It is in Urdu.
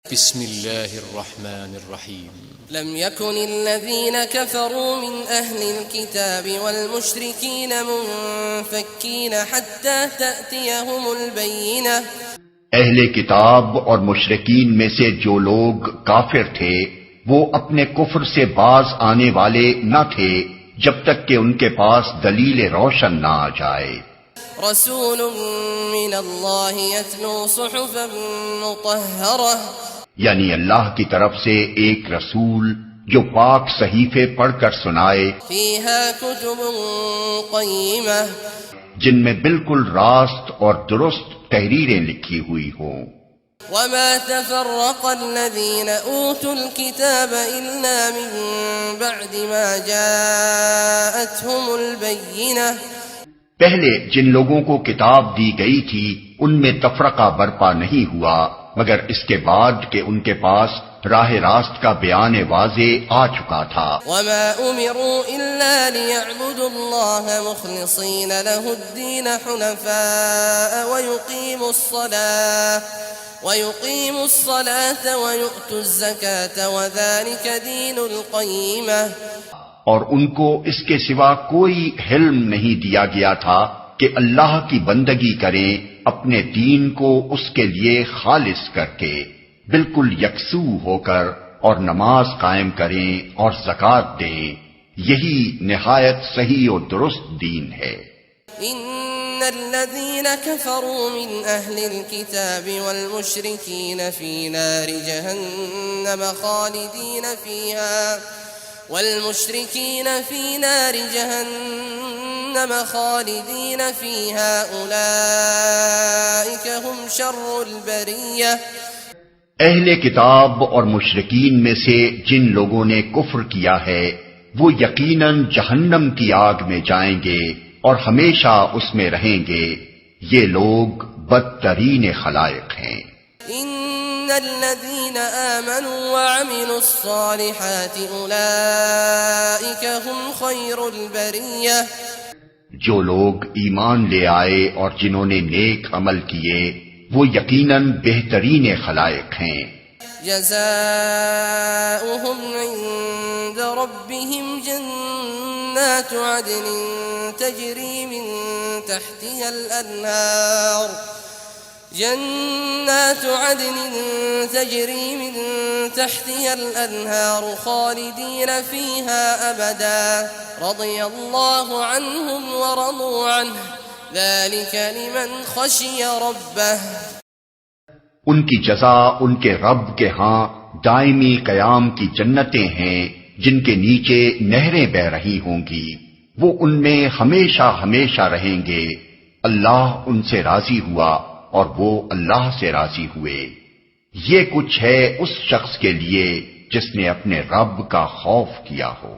بسم الله الرحمن الرحيم. لم يكن الذين كفروا من أهل الكتاب والمشركين منفكين حتى تأتيهم البينة. اہل کتاب اور مشرکین میں سے جو لوگ کافر تھے وہ اپنے کفر سے باز آنے والے نہ تھے جب تک کہ ان کے پاس دلیل روشن نہ آ جائے. رسول من اللہ یتلو صحفا مطہرہ، یعنی اللہ کی طرف سے ایک رسول جو پاک صحیفے پڑھ کر سنائے، فیہا کتب قیمہ، جن میں بالکل راست اور درست تحریریں لکھی ہوئی ہوں. وما تفرق الذين اوتوا الكتاب الا من بعد ما جاءتهم البينة. پہلے جن لوگوں کو کتاب دی گئی تھی ان میں تفرقہ برپا نہیں ہوا مگر اس کے بعد کہ ان کے پاس راہ راست کا بیان واضح آ چکا تھا. وما امروا الا ليعبدوا الله مخلصين له الدين حنفاء ويقيموا الصلاة ويؤتوا الزكاة وذلك دين القيمة. اور ان کو اس کے سوا کوئی حلم نہیں دیا گیا تھا کہ اللہ کی بندگی کریں اپنے دین کو اس کے لیے خالص کر کے، بالکل یکسو ہو کر، اور نماز قائم کریں اور زکوٰۃ دیں. یہی نہایت صحیح و درست دین ہے. ان الذين كفروا من اهل الكتاب والمشركين في نار جهنم خالدين فيها أولئك هم شر البرية. اہل کتاب اور مشرکین میں سے جن لوگوں نے کفر کیا ہے وہ یقیناً جہنم کی آگ میں جائیں گے اور ہمیشہ اس میں رہیں گے. یہ لوگ بدترین خلائق ہیں. ان الذين آمنوا وعملوا الصالحات اولئك هم خير البرية. جو لوگ ایمان لے آئے اور جنہوں نے نیک عمل کیے وہ یقیناً بہترین خلائق ہیں. جزاؤهم عند ربهم جنات عدن تجري من تحتها الأنهار خالدين فيها أبدا رضي الله عنهم ورضوا عنه ذلك لمن خشي ربه. ان کی جزا ان کے رب کے ہاں دائمی قیام کی جنتیں ہیں جن کے نیچے نہریں بہ رہی ہوں گی. وہ ان میں ہمیشہ ہمیشہ رہیں گے. اللہ ان سے راضی ہوا اور وہ اللہ سے راضی ہوئے. یہ کچھ ہے اس شخص کے لیے جس نے اپنے رب کا خوف کیا ہو.